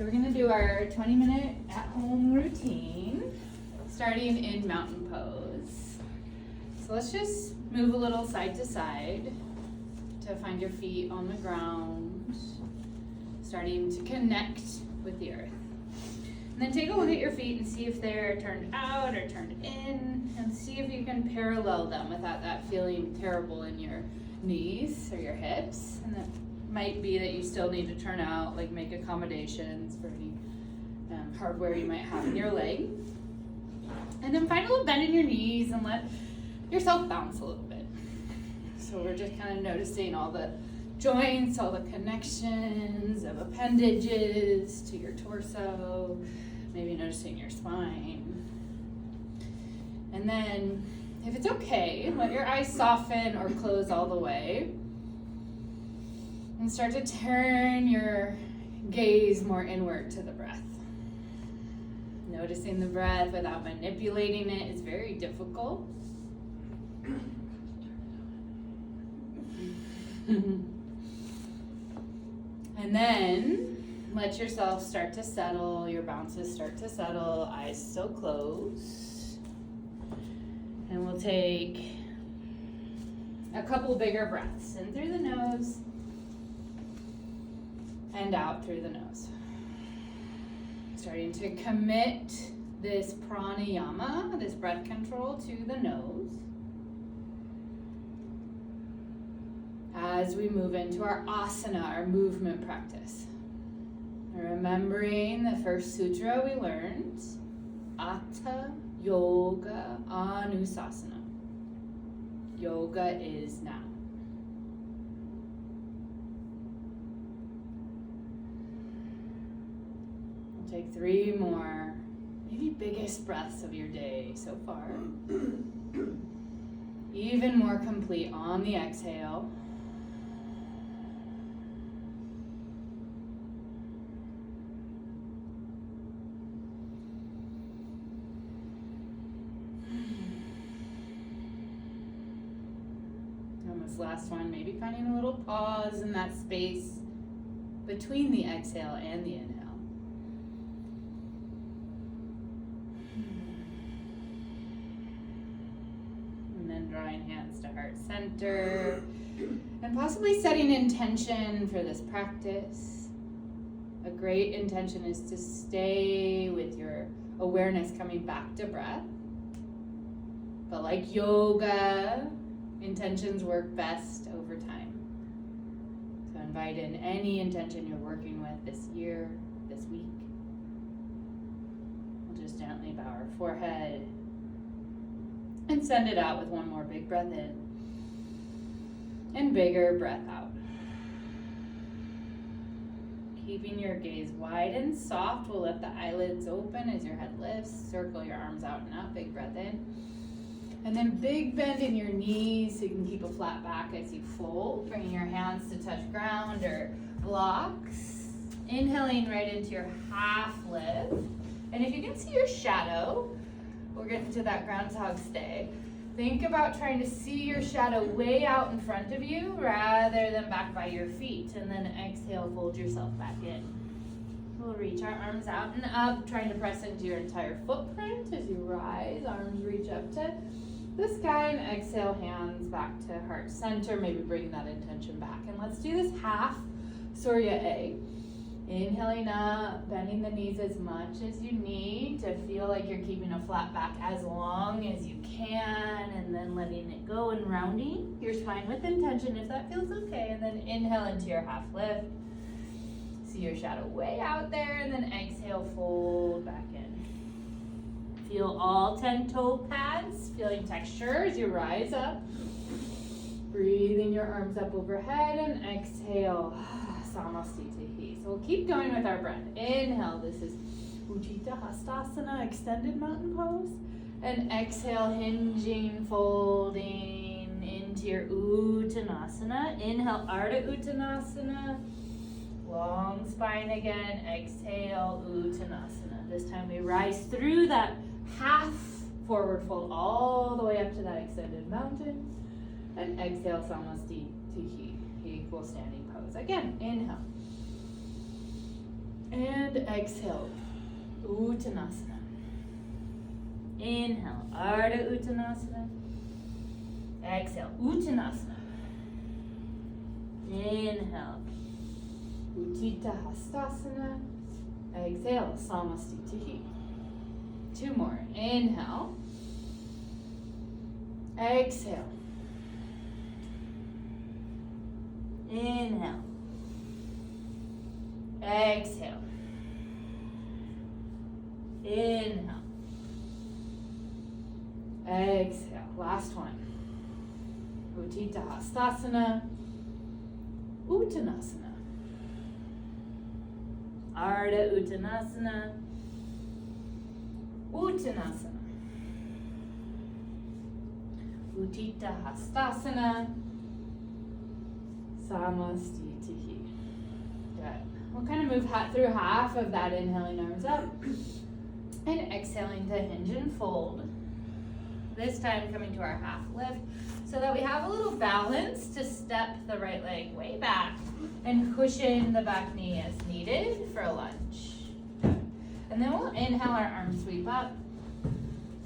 So we're gonna do our 20-minute at-home routine, starting in mountain pose. So let's just move a little side to side to find your feet on the ground, starting to connect with the earth. And then take a look at your feet and see if they're turned out or turned in, and see if you can parallel them without that feeling terrible in your knees or your hips. And that might be that you still need to turn out, like make accommodations for any hardware you might have in your leg. And then find a little bend in your knees and let yourself bounce a little bit. So we're just kind of noticing all the joints, all the connections of appendages to your torso, maybe noticing your spine. And then, if it's okay, let your eyes soften or close all the way. And start to turn your gaze more inward to the breath. Noticing the breath without manipulating it is very difficult. And then let yourself start to settle, your bounces start to settle, eyes still closed. And we'll take a couple bigger breaths in through the nose and out through the nose. Starting to commit this pranayama, this breath control, to the nose as we move into our asana, our movement practice. Remembering the first sutra we learned, Atta Yoga Anusasana. Yoga is now. We'll take 3 more, maybe biggest breaths of your day so far. Even more complete on the exhale. And this last one, maybe finding a little pause in that space between the exhale and the inhale. And then drawing hands to heart center, and possibly setting intention for this practice. A great intention is to stay with your awareness coming back to breath. But like yoga, intentions work best over time. So invite in any intention you're working with this year, this week. We'll just gently bow our forehead and send it out with one more big breath in and bigger breath out. Keeping your gaze wide and soft, we'll let the eyelids open as your head lifts. Circle your arms out and up, big breath in. And then big bend in your knees so you can keep a flat back as you fold, bringing your hands to touch ground or blocks. Inhaling right into your half lift. And if you can see your shadow, we'll get into that groundhog stay. Think about trying to see your shadow way out in front of you rather than back by your feet. And then exhale, fold yourself back in. We'll reach our arms out and up, trying to press into your entire footprint as you rise. Arms reach up to the sky, and exhale, hands back to heart center. Maybe bring that intention back. And let's do this half Surya A. Inhaling up, bending the knees as much as you need to feel like you're keeping a flat back as long as you can, and then letting it go and rounding your spine with intention if that feels okay. And then inhale into your half lift. See your shadow way out there, and then exhale, fold back in. Feel all 10 toe pads, feeling texture as you rise up. Breathing your arms up overhead, and exhale, Samasthiti. So we'll keep going with our breath. Inhale, this is Ujjita Hastasana, extended mountain pose. And exhale, hinging, folding into your Uttanasana. Inhale, Ardha Uttanasana. Long spine again. Exhale, Uttanasana. This time we rise through that half forward fold all the way up to that extended mountain. And exhale, Samasthiti, equal standing pose. Again, inhale. And And exhale, Uttanasana. Inhale, Ardha Uttanasana. Exhale, Uttanasana. Inhale, Utthita Hastasana. Exhale, Samastitihi. 2 more. Inhale. Exhale. Inhale. Exhale. Inhale. Exhale. Last one. Utthita Hastasana. Uttanasana. Ardha Uttanasana. Uttanasana. Utthita Hastasana. Samastitihi. Good. We'll kind of move through half of that, inhaling arms up and exhaling to hinge and fold. This time coming to our half lift so that we have a little balance to step the right leg way back and cushion the back knee as needed for a lunge. Good. And then we'll inhale our arms sweep up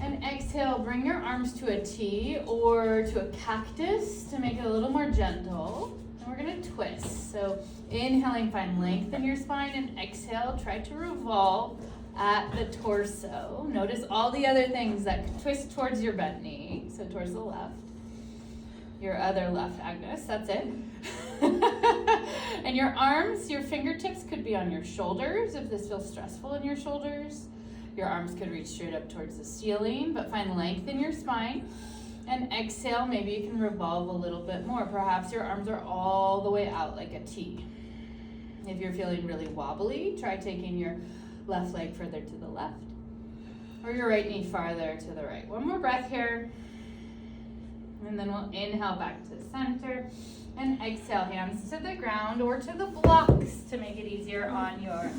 and exhale, bring your arms to a T or to a cactus to make it a little more gentle. And we're gonna twist. So inhaling, find length in your spine, and exhale, try to revolve at the torso. Notice all the other things that can twist towards your bent knee, so towards the left. Your other left, Agnes, that's it. And your arms, your fingertips could be on your shoulders if this feels stressful in your shoulders. Your arms could reach straight up towards the ceiling, but find length in your spine. And exhale, maybe you can revolve a little bit more. Perhaps your arms are all the way out like a T. If you're feeling really wobbly, try taking your left leg further to the left or your right knee farther to the right. One more breath here. And then we'll inhale back to center and exhale, hands to the ground or to the blocks to make it easier on your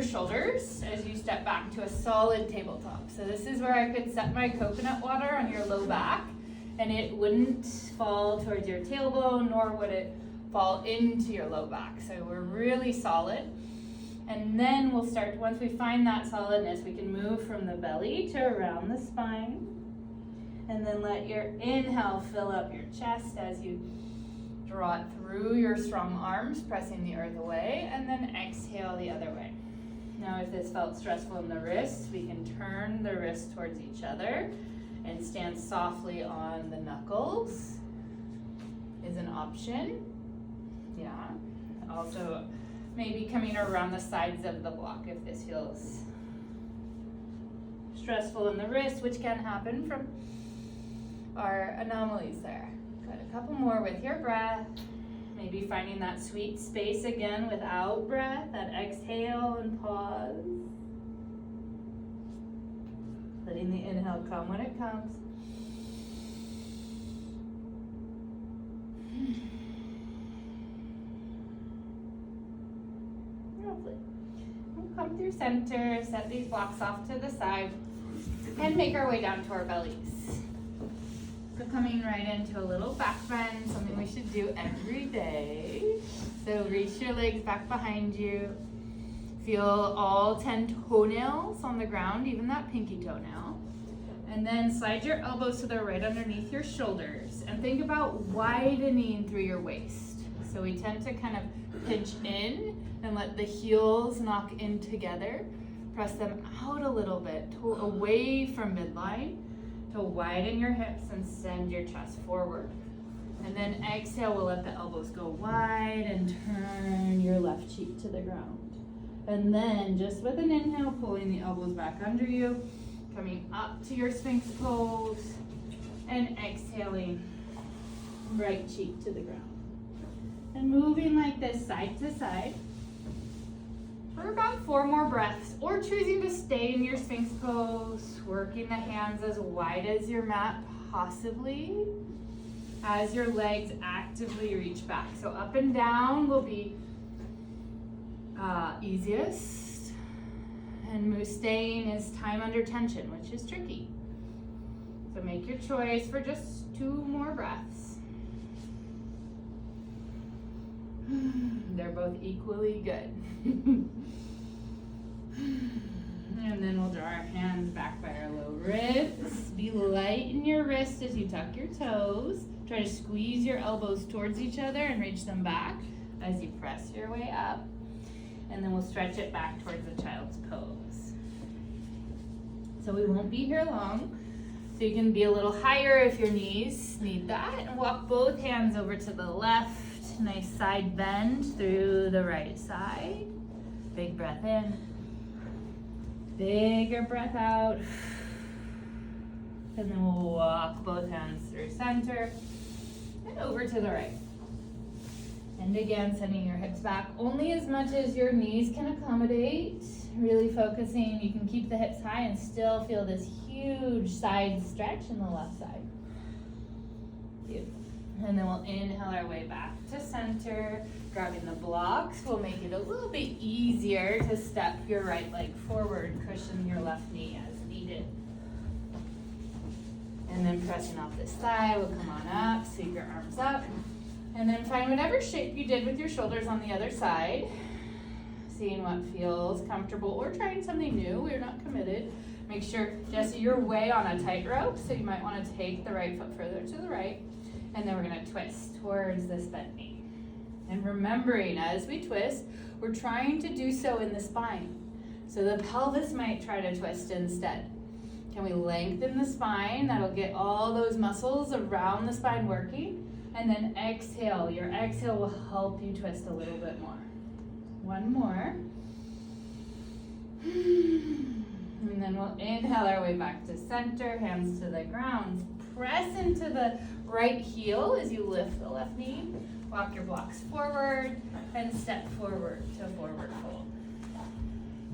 shoulders as you step back to a solid tabletop. So this is where I could set my coconut water on your low back and it wouldn't fall towards your tailbone, nor would it fall into your low back. So we're really solid. And then we'll start, once we find that solidness, we can move from the belly to around the spine. And then let your inhale fill up your chest as you draw it through your strong arms, pressing the earth away, and then exhale the other way. Now, if this felt stressful in the wrists, we can turn the wrists towards each other and stand softly on the knuckles is an option. Yeah. Also, maybe coming around the sides of the block if this feels stressful in the wrist, which can happen from our anomalies there. Good. A couple more with your breath. Maybe finding that sweet space again without breath, that exhale and pause. Letting the inhale come when it comes. Lovely. We'll come through center, set these blocks off to the side, and make our way down to our bellies. So coming right into a little back bend, something we should do every day. So reach your legs back behind you. Feel all 10 toenails on the ground, even that pinky toenail. And then slide your elbows so they're right underneath your shoulders. And think about widening through your waist. So we tend to kind of pinch in and let the heels knock in together. Press them out a little bit, away from midline, to widen your hips and send your chest forward. And then exhale, we'll let the elbows go wide and turn your left cheek to the ground. And then just with an inhale, pulling the elbows back under you, coming up to your Sphinx pose, and exhaling, right cheek to the ground. And moving like this side to side for about 4 more breaths, or choosing to stay in your Sphinx pose, working the hands as wide as your mat possibly, as your legs actively reach back. So up and down will be easiest, and staying is time under tension, which is tricky. So make your choice for just 2 more breaths. They're both both equally good. And then we'll draw our hands back by our low ribs. Be light in your wrist as you tuck your toes. Try to squeeze your elbows towards each other and reach them back as you press your way up. And then we'll stretch it back towards the child's pose. So we won't be here long. So you can be a little higher if your knees need that. And walk both hands over to the left. Nice side bend through the right side. Big breath in. Bigger breath out. And then we'll walk both hands through center and over to the right. And again, sending your hips back only as much as your knees can accommodate. Really focusing. You can keep the hips high and still feel this huge side stretch in the left side. Beautiful. And then we'll inhale our way back to center. Grabbing the blocks will make it a little bit easier to step your right leg forward, cushion your left knee as needed. And then pressing off this thigh, we'll come on up, sweep your arms up. And then find whatever shape you did with your shoulders on the other side. Seeing what feels comfortable or trying something new. We're not committed. Make sure, Jesse, you're way on a tightrope, so you might want to take the right foot further to the right. And then we're going to twist towards this bent knee. And remembering, as we twist, we're trying to do so in the spine. So the pelvis might try to twist instead. Can we lengthen the spine? That'll get all those muscles around the spine working. And then exhale. Your exhale will help you twist a little bit more. One more. And then we'll inhale our way back to center, hands to the ground. Press into the right heel as you lift the left knee. Walk your blocks forward and step forward to forward fold.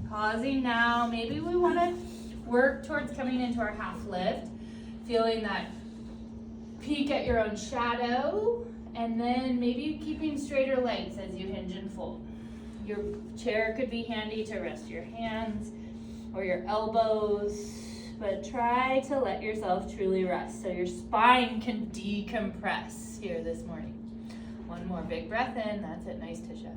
Pausing now. Maybe we want to work towards coming into our half lift. Feeling that peek at your own shadow. And then maybe keeping straighter legs as you hinge and fold. Your chair could be handy to rest your hands or your elbows, but try to let yourself truly rest so your spine can decompress here this morning. One more big breath in. That's it. Nice, Tisha.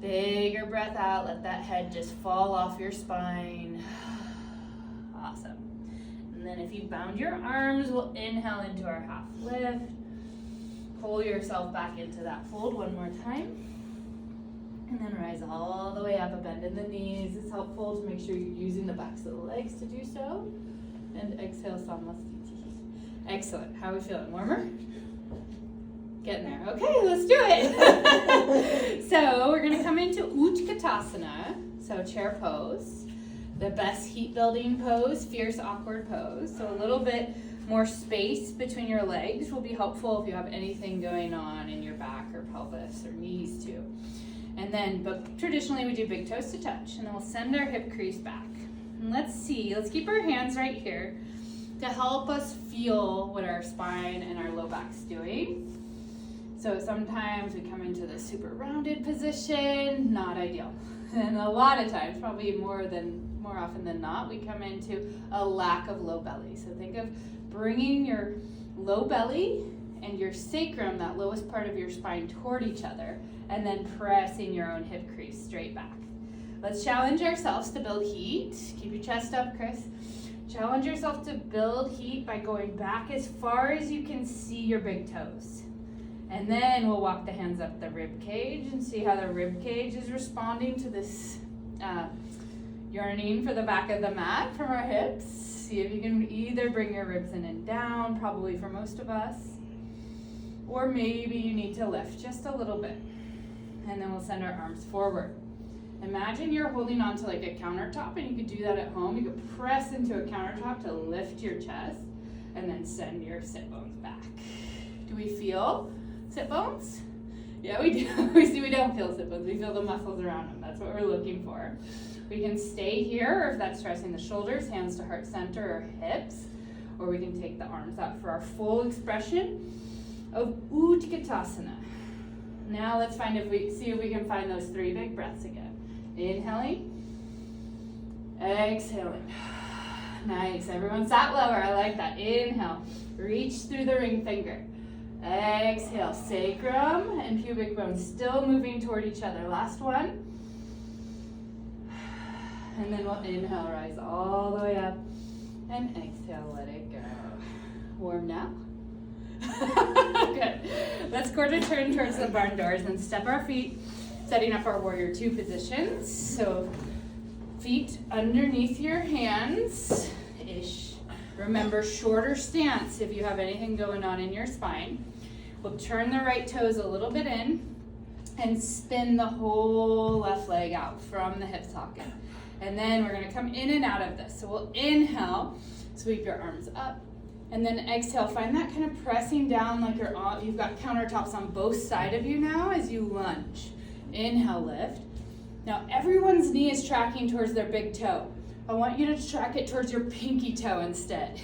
Bigger breath out. Let that head just fall off your spine. Awesome. And then if you bound your arms, we'll inhale into our half lift. Pull yourself back into that fold one more time. And then rise all the way up, a bend in the knees. It's helpful to make sure you're using the backs of the legs to do so. And exhale, Samastiti. Excellent. How are we feeling? Warmer? Getting there. Okay, let's do it. So we're going to come into Utkatasana, so chair pose. The best heat building pose, fierce awkward pose. So a little bit more space between your legs will be helpful if you have anything going on in your back or pelvis or knees too. And then, but traditionally we do big toes to touch, and then we'll send our hip crease back. And let's keep our hands right here to help us feel what our spine and our low back's doing. So sometimes we come into this super rounded position, not ideal. And a lot of times, probably more often than not, we come into a lack of low belly. So think of bringing your low belly and your sacrum, that lowest part of your spine, toward each other, and then pressing your own hip crease straight back. Let's challenge ourselves to build heat. Keep your chest up, Chris. Challenge yourself to build heat by going back as far as you can see your big toes. And then we'll walk the hands up the rib cage and see how the rib cage is responding to this yearning for the back of the mat from our hips. See if you can either bring your ribs in and down, probably for most of us, or maybe you need to lift just a little bit. And then we'll send our arms forward. Imagine you're holding onto like a countertop, and you could do that at home. You could press into a countertop to lift your chest and then send your sit bones back. Do we feel sit bones? Yeah, we do. We don't feel sit bones. We feel the muscles around them. That's what we're looking for. We can stay here, or if that's stressing the shoulders, hands to heart center or hips, or we can take the arms out for our full expression of Utkatasana. Now let's see if we can find those 3 big breaths again. Inhaling, exhaling. Nice. Everyone sat lower. I like that. Inhale. Reach through the ring finger. Exhale, sacrum and pubic bone still moving toward each other. Last one. And then we'll inhale, rise all the way up. And exhale, let it go. Warm now? Good. Let's quarter turn towards the barn doors and step our feet, setting up our warrior two positions. So feet underneath your hands-ish. Remember, shorter stance if you have anything going on in your spine. We'll turn the right toes a little bit in and spin the whole left leg out from the hip socket. And then we're gonna come in and out of this. So we'll inhale, sweep your arms up, and then exhale. Find that kind of pressing down like you've got countertops on both sides of you now as you lunge. Inhale, lift. Now everyone's knee is tracking towards their big toe. I want you to track it towards your pinky toe instead.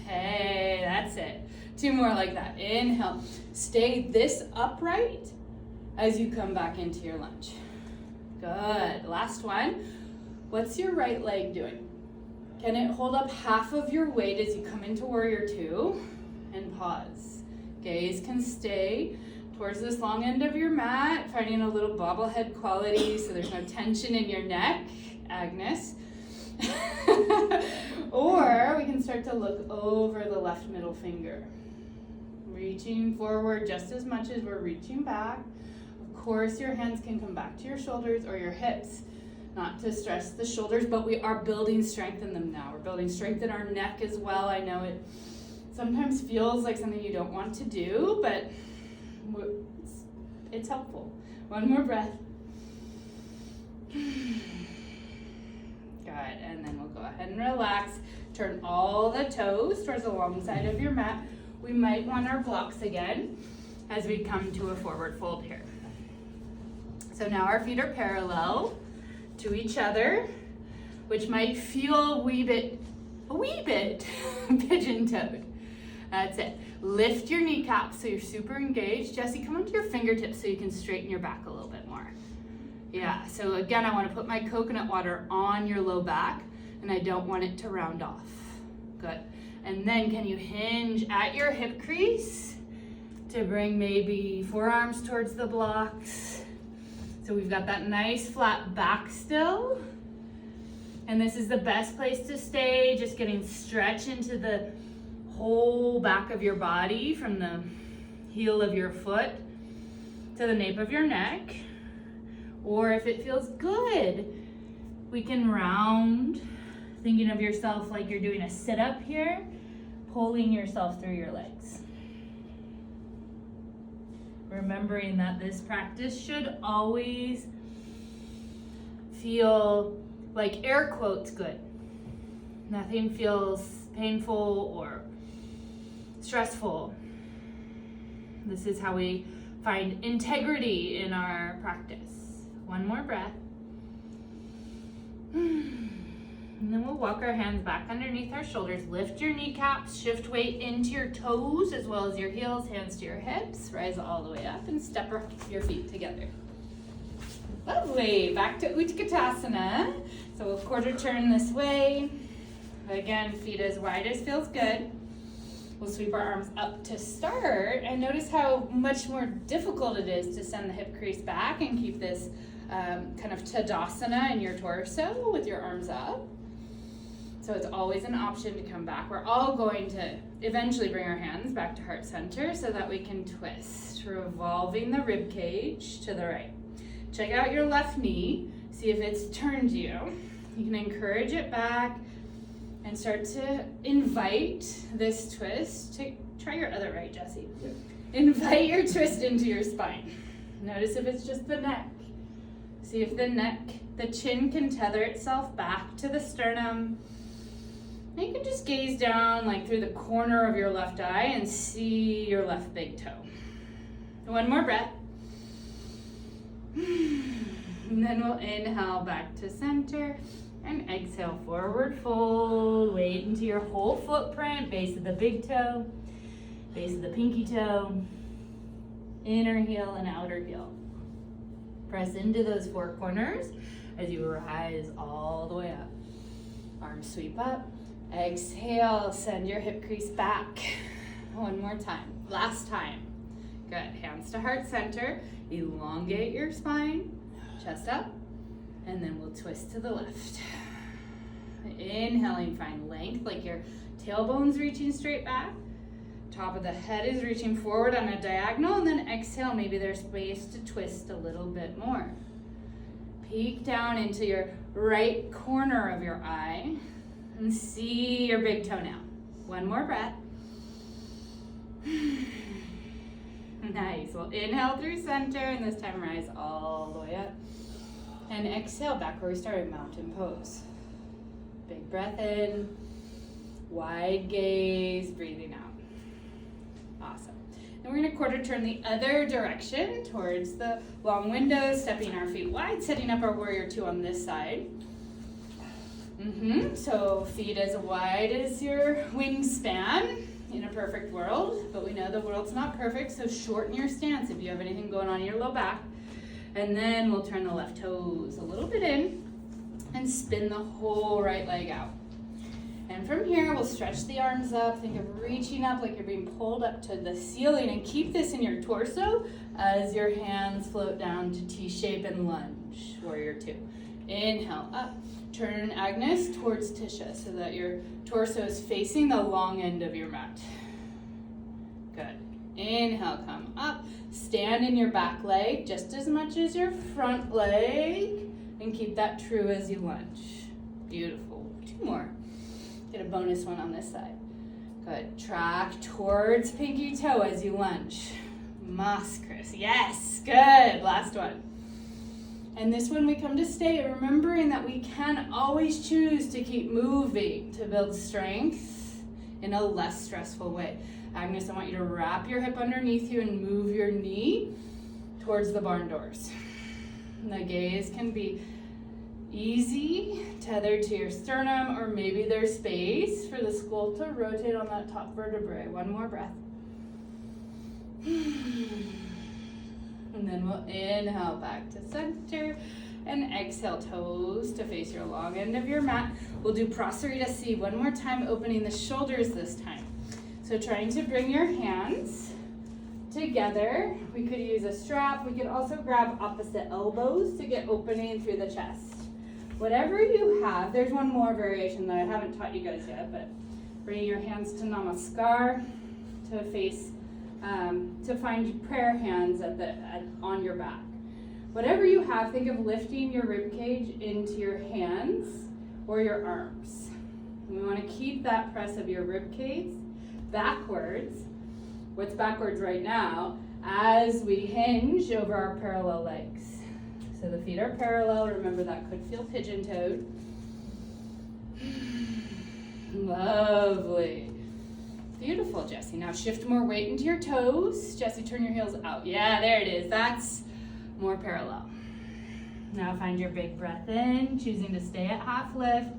Hey, that's it. 2 more like that. Inhale. Stay this upright as you come back into your lunge. Good. Last one. What's your right leg doing? Can it hold up half of your weight as you come into warrior two? And pause. Gaze can stay towards this long end of your mat, finding a little bobblehead quality so there's no tension in your neck. Agnes. Or we can start to look over the left middle finger. Reaching forward just as much as we're reaching back. Of course, your hands can come back to your shoulders or your hips. Not to stress the shoulders, but we are building strength in them now. We're building strength in our neck as well. I know it sometimes feels like something you don't want to do, but it's helpful. One more breath. Good, and then we'll go ahead and relax. Turn all the toes towards the long side of your mat. We might want our blocks again as we come to a forward fold here. So now our feet are parallel to each other, which might feel a wee bit pigeon-toed. That's it. Lift your kneecaps so you're super engaged. Jesse, come onto your fingertips so you can straighten your back a little bit more. Yeah, so again, I want to put my coconut water on your low back, and I don't want it to round off. Good. And then can you hinge at your hip crease to bring maybe forearms towards the blocks? So we've got that nice flat back still. And this is the best place to stay, just getting stretch into the whole back of your body from the heel of your foot to the nape of your neck. Or if it feels good, we can round, thinking of yourself like you're doing a sit-up here, pulling yourself through your legs. Remembering that this practice should always feel like air quotes good. Nothing feels painful or stressful. This is how we find integrity in our practice. One more breath. And then we'll walk our hands back underneath our shoulders. Lift your kneecaps, shift weight into your toes as well as your heels, hands to your hips. Rise all the way up and step your feet together. Lovely. Back to Utkatasana. So we'll quarter turn this way. Again, feet as wide as feels good. We'll sweep our arms up to start and notice how much more difficult it is to send the hip crease back and keep this kind of Tadasana in your torso with your arms up. So it's always an option to come back. We're all going to eventually bring our hands back to heart center so that we can twist, revolving the rib cage to the right. Check out your left knee, see if it's turned you. You can encourage it back and start to invite this twist. Try your other right, Jesse. Yep. Invite your twist into your spine. Notice if it's just the neck. See if the chin can tether itself back to the sternum. And you can just gaze down like through the corner of your left eye and see your left big toe. One more breath. And then we'll inhale back to center and exhale, forward fold. Weight into your whole footprint, base of the big toe, base of the pinky toe, inner heel and outer heel. Press into those four corners as you rise all the way up. Arms sweep up. Exhale, send your hip crease back. One more time. Last time. Good. Hands to heart center. Elongate your spine. Chest up. And then we'll twist to the left. Inhaling, find length, like your tailbone's reaching straight back. Top of the head is reaching forward on a diagonal, and then exhale, maybe there's space to twist a little bit more. Peek down into your right corner of your eye and see your big toe now. One more breath. Nice. We'll inhale through center, and this time rise all the way up. And exhale back where we started, mountain pose. Big breath in, wide gaze, breathing out. Awesome. And we're gonna quarter turn the other direction towards the long window, stepping our feet wide, setting up our warrior two on this side. So feet as wide as your wingspan in a perfect world, but we know the world's not perfect, so shorten your stance if you have anything going on in your low back. And then we'll turn the left toes a little bit in and spin the whole right leg out. And from here, we'll stretch the arms up. Think of reaching up like you're being pulled up to the ceiling, and keep this in your torso as your hands float down to T-shape and lunge, warrior two. Inhale up, turn Agnes towards Tisha so that your torso is facing the long end of your mat. Good. Inhale, come up, stand in your back leg just as much as your front leg, and keep that true as you lunge. Beautiful. Two more. Get a bonus one on this side. Good. Track towards pinky toe as you lunge. Moss Chris. Yes. Good. Last one. And this one we come to stay, remembering that we can always choose to keep moving to build strength in a less stressful way. Agnes, I want you to wrap your hip underneath you and move your knee towards the barn doors. And the gaze can be easy, tethered to your sternum, or maybe there's space for the skull to rotate on that top vertebrae. One more breath. And then we'll inhale back to center and exhale toes to face your long end of your mat. We'll do Prasarita C one more time, opening the shoulders this time. So trying to bring your hands together. We could use a strap. We could also grab opposite elbows to get opening through the chest. Whatever you have, there's one more variation that I haven't taught you guys yet, but bringing your hands to Namaskar to face, to find prayer hands on your back. Whatever you have, think of lifting your rib cage into your hands or your arms. And we want to keep that press of your rib cage backwards. What's backwards right now as we hinge over our parallel legs. So the feet are parallel. Remember, that could feel pigeon-toed. Lovely. Beautiful, Jessie. Now shift more weight into your toes. Jessie, turn your heels out. Yeah, there it is. That's more parallel. Now find your big breath in, choosing to stay at half lift,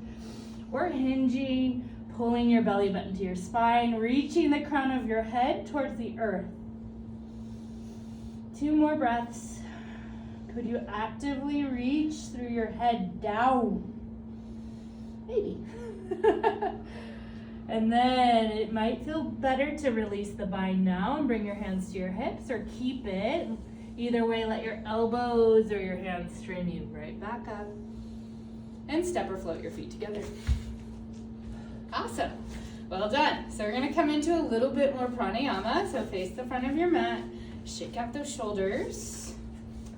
or hinging, pulling your belly button to your spine, reaching the crown of your head towards the earth. Two more breaths. Could you actively reach through your head down? Maybe. And then it might feel better to release the bind now and bring your hands to your hips, or keep it. Either way, let your elbows or your hands stream you right back up. And step or float your feet together. Awesome. Well done. So we're going to come into a little bit more pranayama. So face the front of your mat. Shake out those shoulders.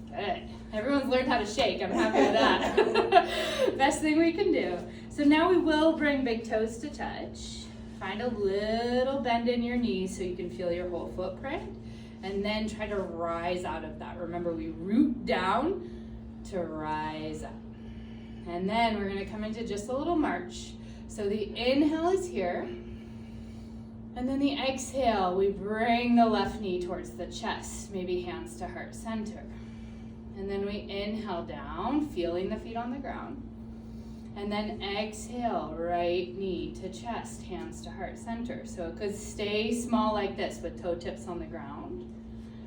Good. Everyone's learned how to shake. I'm happy with that. Best thing we can do. So now we will bring big toes to touch. Find a little bend in your knees so you can feel your whole footprint. And then try to rise out of that. Remember, we root down to rise up. And then we're going to come into just a little march. So the inhale is here. And then the exhale, we bring the left knee towards the chest, maybe hands to heart center. And then we inhale down, feeling the feet on the ground. And then exhale, right knee to chest, hands to heart center. So it could stay small like this with toe tips on the ground.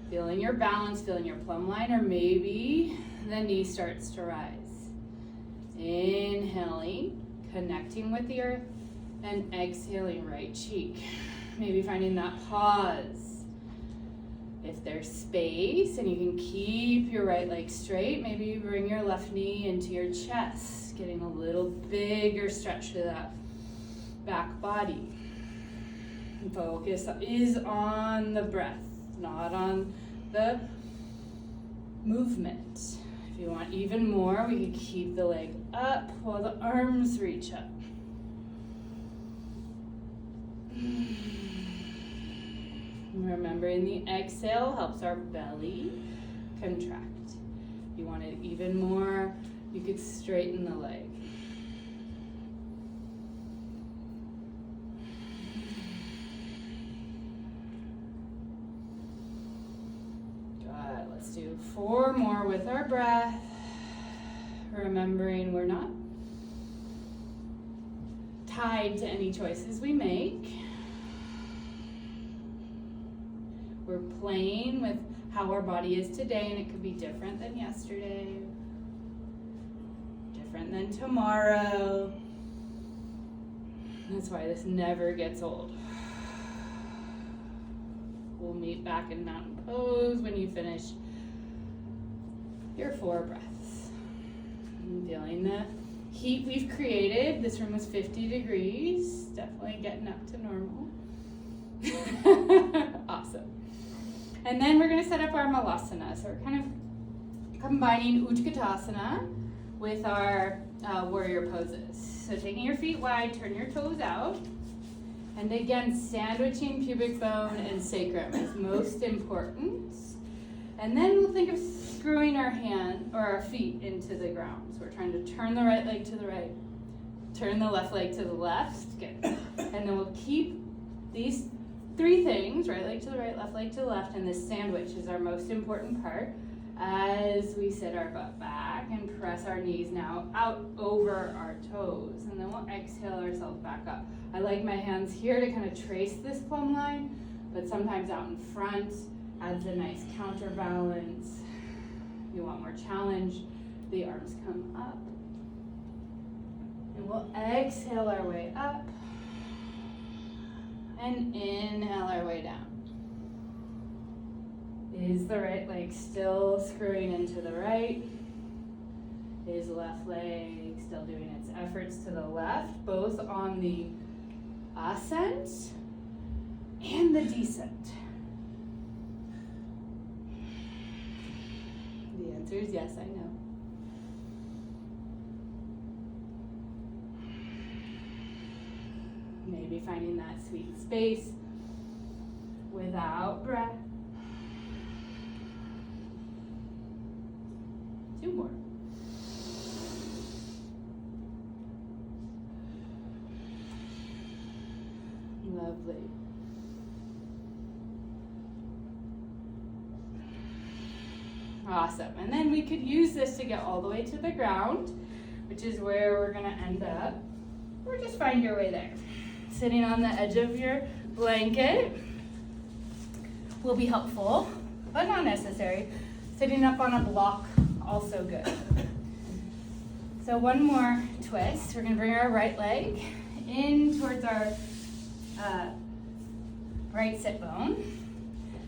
Feeling your balance, feeling your plumb line, or maybe the knee starts to rise. Inhaling, connecting with the earth, and exhaling right cheek. Maybe finding that pause If there's space and you can keep your right leg straight, maybe you bring your left knee into your chest, getting a little bigger stretch to that back body. And focus is on the breath, not on the movement. If you want even more, we can keep the leg up while the arms reach up. Remembering the exhale helps our belly contract. If you want it even more, you could straighten the leg. Good. Let's do 4 more with our breath. Remembering we're not tied to any choices we make. We're playing with how our body is today, and it could be different than yesterday, different than tomorrow. That's why this never gets old. We'll meet back in mountain pose when you finish your 4 breaths. I'm feeling the heat we've created. This room was 50 degrees, definitely getting up to normal. Awesome. And then we're going to set up our malasana. So we're kind of combining Utkatasana with our warrior poses. So taking your feet wide, turn your toes out. And again, sandwiching pubic bone and sacrum is most important. And then we'll think of screwing our hand or our feet into the ground. So we're trying to turn the right leg to the right, turn the left leg to the left. Good. And then we'll keep these 3 things, right leg to the right, left leg to the left, and this sandwich is our most important part as we sit our butt back and press our knees now out over our toes. And then we'll exhale ourselves back up. I like my hands here to kind of trace this plumb line, but sometimes out in front adds a nice counterbalance. You want more challenge, the arms come up. And we'll exhale our way up. And inhale our way down. Is the right leg still screwing into the right? Is left leg still doing its efforts to the left, both on the ascent and the descent? The answer is yes, I know. Maybe finding that sweet space without breath. 2 more. Lovely. Awesome. And then we could use this to get all the way to the ground, which is where we're going to end up. Or just find your way there. Sitting on the edge of your blanket will be helpful, but not necessary. Sitting up on a block, also good. So 1 more twist. We're going to bring our right leg in towards our right sit bone,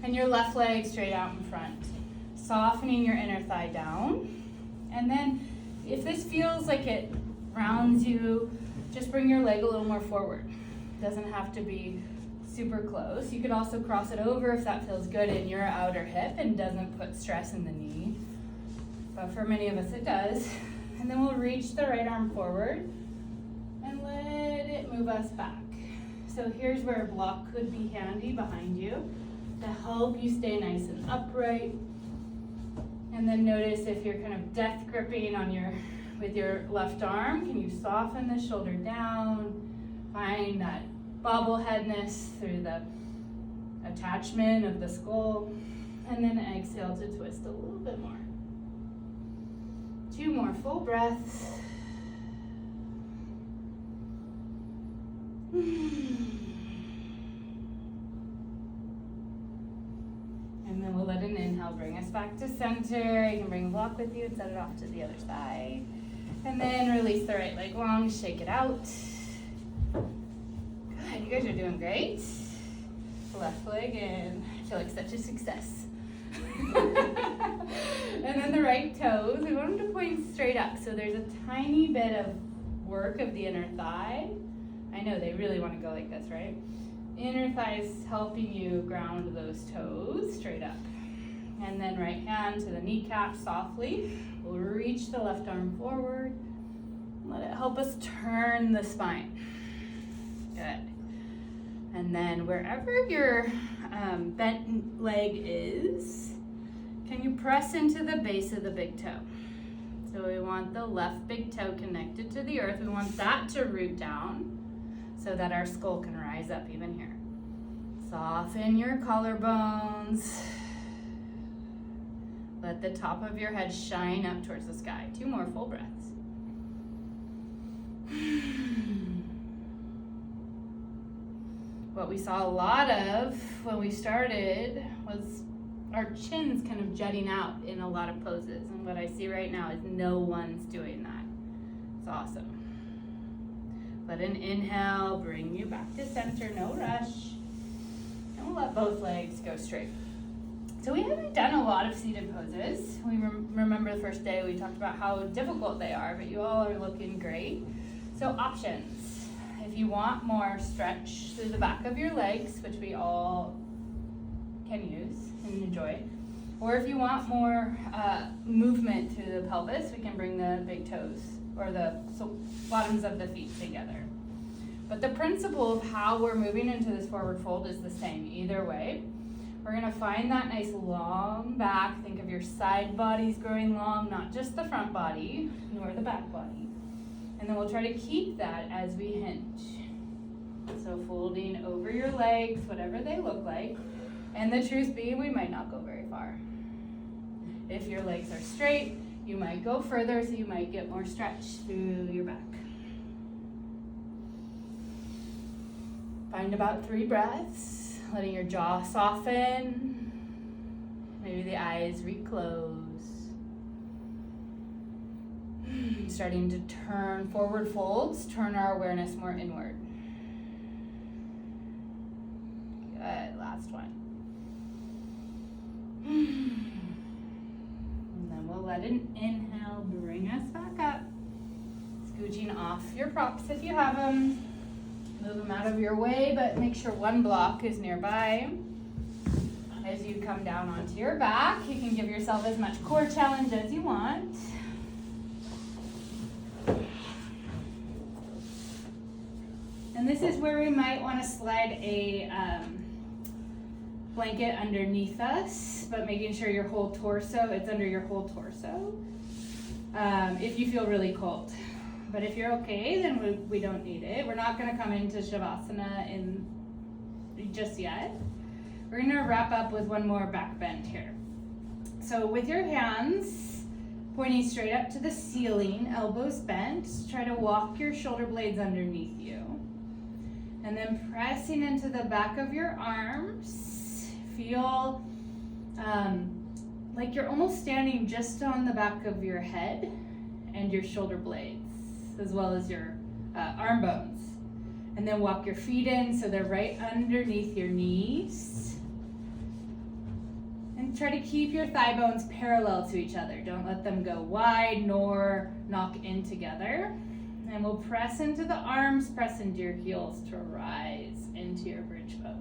and your left leg straight out in front. Softening your inner thigh down. And then if this feels like it rounds you, just bring your leg a little more forward. Doesn't have to be super close. You could also cross it over if that feels good in your outer hip and doesn't put stress in the knee. But for many of us it does. And then we'll reach the right arm forward and let it move us back. So here's where a block could be handy behind you to help you stay nice and upright. And then notice if you're kind of death gripping on with your left arm, can you soften the shoulder down? Find that bobbleheadness through the attachment of the skull, and then exhale to twist a little bit more. 2 more full breaths. And then we'll let an inhale bring us back to center. You can bring a block with you and set it off to the other side. And then release the right leg long, shake it out. Good, you guys are doing great. Left leg in. I feel like such a success. And then the right toes, we want them to point straight up. So there's a tiny bit of work of the inner thigh. I know they really want to go like this, right? Inner thigh is helping you ground those toes straight up. And then right hand to the kneecap softly. We'll reach the left arm forward. Let it help us turn the spine. Good. And then wherever your bent leg is, can you press into the base of the big toe? So we want the left big toe connected to the earth. We want that to root down so that our skull can rise up even here. Soften your collarbones. Let the top of your head shine up towards the sky. 2 more full breaths. What we saw a lot of when we started was our chins kind of jutting out in a lot of poses. And what I see right now is no one's doing that. It's awesome. Let an inhale bring you back to center, no rush. And we'll let both legs go straight. So we haven't done a lot of seated poses. We remember the first day we talked about how difficult they are, but you all are looking great. So options. If you want more stretch through the back of your legs, which we all can use and enjoy, or if you want more movement through the pelvis, we can bring the big toes or the bottoms of the feet together. But the principle of how we're moving into this forward fold is the same either way. We're gonna find that nice long back. Think of your side bodies growing long, not just the front body, nor the back body. And then we'll try to keep that as we hinge. So folding over your legs, whatever they look like. And the truth being, we might not go very far. If your legs are straight, you might go further, so you might get more stretch through your back. Find about 3 breaths, letting your jaw soften. Maybe the eyes reclose. Starting to turn forward folds, turn our awareness more inward. Good, last one. And then we'll let an inhale bring us back up. Scooching off your props if you have them. Move them out of your way, but make sure one block is nearby. As you come down onto your back, you can give yourself as much core challenge as you want. And this is where we might want to slide a blanket underneath us, but making sure your whole torso, it's under your whole torso, if you feel really cold. But if you're okay, then we don't need it. We're not going to come into Shavasana just yet. We're going to wrap up with one more back bend here. So with your hands pointing straight up to the ceiling, elbows bent, try to walk your shoulder blades underneath you. And then pressing into the back of your arms, feel like you're almost standing just on the back of your head and your shoulder blades, as well as your arm bones. And then walk your feet in so they're right underneath your knees. And try to keep your thigh bones parallel to each other. Don't let them go wide nor knock in together. And we'll press into the arms, press into your heels to rise into your bridge pose.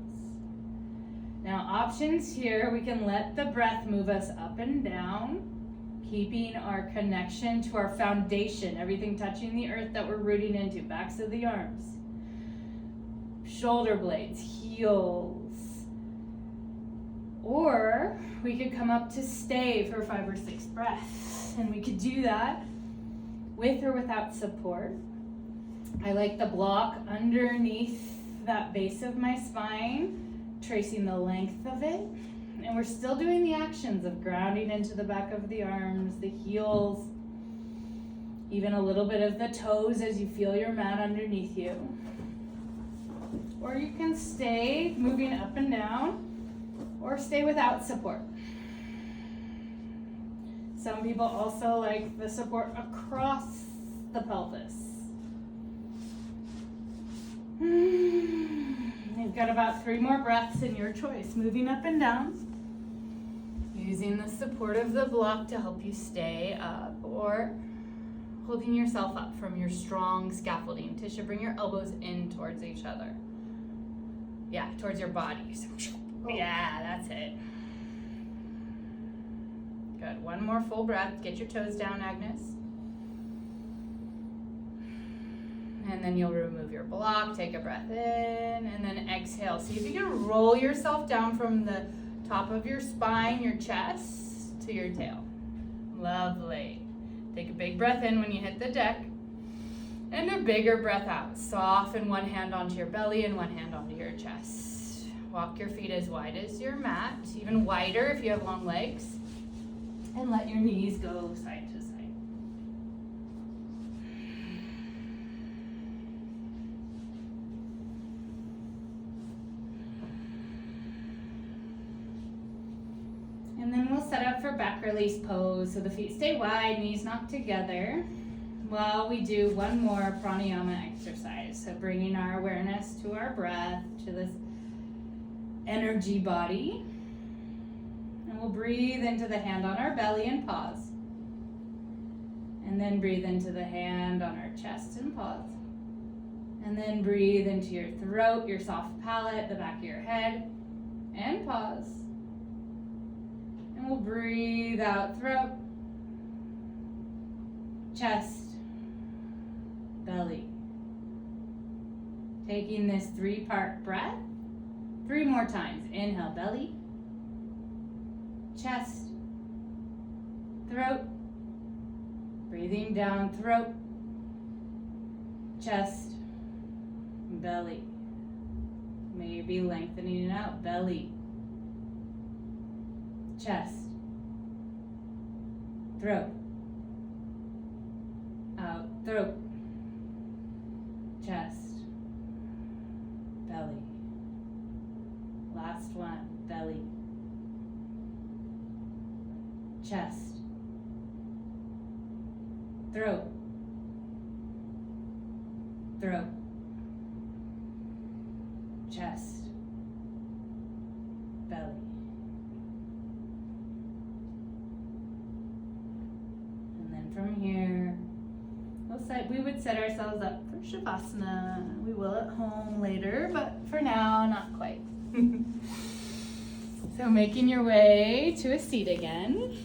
Now options here, we can let the breath move us up and down, keeping our connection to our foundation, everything touching the earth that we're rooting into, backs of the arms, shoulder blades, heels. Or we could come up to stay for 5 or 6 breaths, and we could do that with or without support. I like the block underneath that base of my spine, tracing the length of it. And we're still doing the actions of grounding into the back of the arms, the heels, even a little bit of the toes as you feel your mat underneath you. Or you can stay moving up and down, or stay without support. Some people also like the support across the pelvis. You've got about 3 more breaths in your choice, moving up and down. You using the support of the block to help you stay up, or holding yourself up from your strong scaffolding. Tisha, bring your elbows in towards each other. Yeah, towards your body. Yeah, that's it. Good. One more full breath. Get your toes down, Agnes. And then you'll remove your block. Take a breath in and then exhale. See if you can roll yourself down from the top of your spine, your chest, to your tail. Lovely. Take a big breath in when you hit the deck. And a bigger breath out. Soften one hand onto your belly and one hand onto your chest. Walk your feet as wide as your mat, even wider if you have long legs. And let your knees go side to side. And then we'll set up for back release pose. So the feet stay wide, knees knocked together, while we do one more pranayama exercise. So bringing our awareness to our breath, to this energy body. And we'll breathe into the hand on our belly and pause. And then breathe into the hand on our chest and pause. And then breathe into your throat, your soft palate, the back of your head, and pause. And we'll breathe out, throat, chest, belly. Taking this 3-part breath 3 more times. Inhale, belly, chest, throat, breathing down, throat, chest, belly. Maybe lengthening it out, belly, chest, throat, out, throat, chest, belly. Last one, belly, chest, throat, throat, chest, belly. And then from here, we would set ourselves up for Shavasana. We will at home later, but for now, not quite. So making your way to a seat again.